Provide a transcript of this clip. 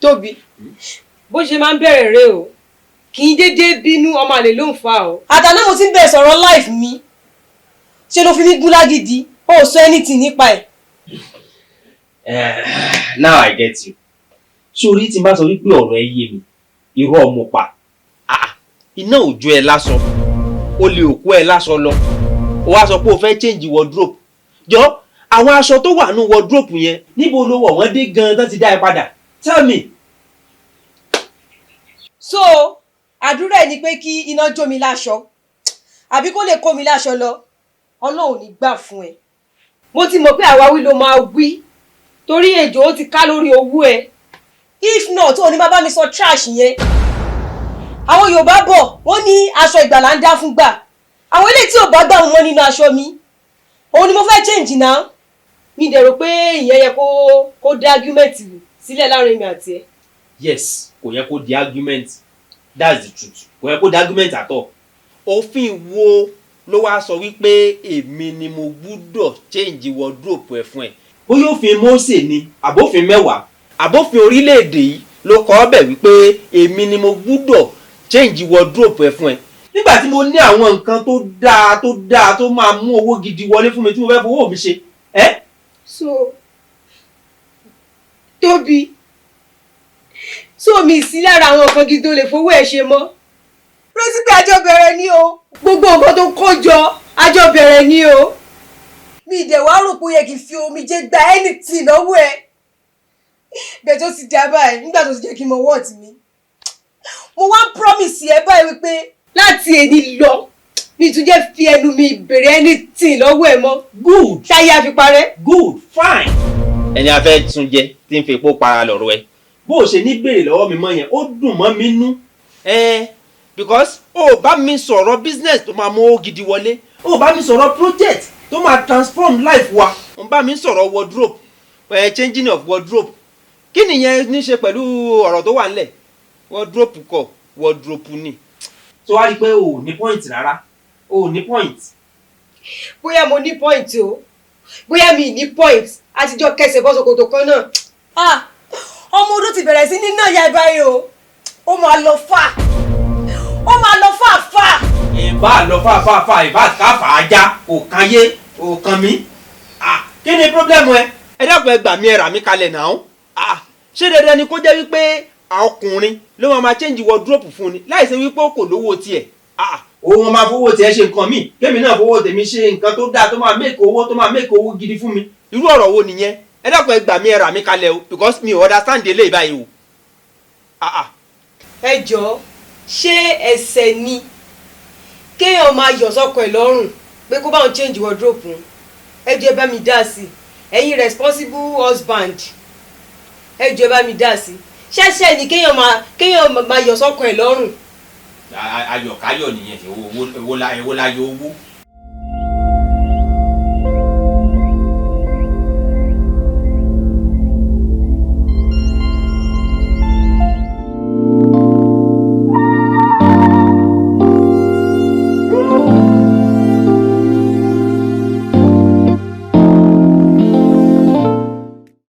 Tóbi bó ṣe máa ń bẹ̀rẹ̀ rẹ o kì í dédé bínú ọmọ àlè ló ń fa o. àtàná mo ti ń bẹ̀rẹ̀ sọ̀rọ̀ life mi ṣe ló fi mí gún lágídí ó sọ anything nípa ẹ̀. Now I get you. Sórí tí n bá sọ wípé ọ̀rọ̀ ẹ yé mi irọ́ ọmọ pa iná òjò ẹ lásán o lè òkú ẹ lásán lọ o wá sọ pé o fẹ́ change wardrobe jọ àwọn aṣọ tó wà nínú wardrobe yẹn níbo ló wọ̀ wọ́n dé gan-an tán ti dá ẹ padà tell me. so àdúrà ẹ ni pé kí iná jó mi láṣọ àbí kó lè kó mi láṣọ lọ Ọlọ́run ò ní gbà fún ẹ. mo ti mọ̀ pé àwáwí ló máa wí torí ejò ó ti ká lórí owó ẹ. if not ó ní bàbá mi sọ trash yẹn. àwọn Yorùbá bọ̀ wọ́n ní aṣọ ìgbàlà ń dá fún gbà àwọn eléyìí tí ò bá gbà wọn mọ́ nínú aṣọ mi òun ni mo fẹ́ change náà. mi dẹ̀ rò pé ìyẹn yẹ kó dá argument sílẹ̀ láàrin mi àti ẹ. Yes kò yẹ kó di argument that's the truth kò yẹ kó di argument at all. Òfin wo ló wá sọ wípé èmi ni mo gbúdọ̀ change wardrobe ẹ fún ẹ bóyá òfin Mósè ni àbófin mẹ́wàá àbófin orílẹ̀-èdè yìí ló kọ ọ́ bẹ̀ wípé èmi ni mo gbúdọ̀ change wardrobe ẹ fún ẹ nígbà tí mo ní àwọn nǹkan tó dáa tó máa mú owó gidi wọlé fún mi tí mo fẹ́ fowó mi ṣe. so Tóbi so mi sí lára àwọn nǹkan gidi tó lè fowó ẹ ṣe mọ́. rántí pé àjọ bẹ̀rẹ̀ ni o. gbogbo nǹkan tó kó jọ àjọ bẹ̀rẹ̀ ni o. mi ìdẹ̀ wá rò pé ó yẹ kí n fi omijé gba anything lọ́wọ́ ẹ bẹ́ẹ̀ tó ti dá báyìí nígbà tó ti jẹ́ kí n mọ wọ́ọ̀tì mi mo wá ń promise ẹ báyìí wípé láti èdè lọ mi tún jẹ́ fi ẹnu mi bèrè anything lọ́wọ́ ẹ mọ́. Good. táyé àfi parẹ́. Good fine. ẹni a fẹ́ tún jẹ tí ń fi epo para lọ́rọ̀ ẹ bó o ṣe ní béèrè lọ́wọ́ mi mọ́ yẹn ó dùn mọ́ mi nú. Because o bá mi sọ̀rọ̀ business tó máa mú owó gidi wọlé o bá mi sọ̀rọ̀ project tó máa transform life wa o bá mi sọ̀rọ̀ wardrobe changing of wardrobe kí nìyẹn ní ṣe pẹ̀lú ọ̀rọ̀ tó wà nílẹ̀ wardrobe kọ́ wardrobe ni. tó wá rí i pé o ò ní point rárá o ò ní point. bóyá mo ní point o bóyá mi ní point àtijọ́ kẹsẹ̀ bọ́ ṣòkòtò kan náà. ọmọ odó ti bẹ̀rẹ̀ sí ní náà ya báyìí o ó máa lọ fà fà. ìbá lọ fà ìbá ká fà á já òkan yé òkan mi. kí ni pírọ́blẹ́mù ẹ dákun ẹ gbà mí ẹ rà mí kalẹ̀ náà. ṣé dandan ni kó jẹ́ wípé ọkùnrin ló máa change wardrobe fún ni láì ṣe wípé kò lówó tiẹ̀. òun máa fowó tiẹ̀ ṣe nǹkan míì kémi náà fowó tèmi ṣe nǹkan tó dáa tó máa make owó gidi fún mi. irú ọ̀rọ̀ wo nìyẹn ẹ dákun ẹ gbà mí ẹ rà mí kalẹ̀ o because mi ò understand eléyìí báyìí o. ẹ jọ̀ọ́ ṣé ẹ̀ṣẹ̀ ni kéèyàn máa yọ̀ sọ́kọ ẹ̀ lọ́rùn pé kó bá wọn change wardrobe fún ẹ jọ̀ọ́ ẹ bá mi dá sí ẹ̀yin responsible husband ẹ jọ̀ọ́ ẹ bá mi dá sí ṣẹ́ṣẹ́ ni kéèyàn máa yọ̀ sọ́kọ ẹ̀ lọ́rùn. ayọ̀káyọ̀ nìyẹn èwo la yọ owó.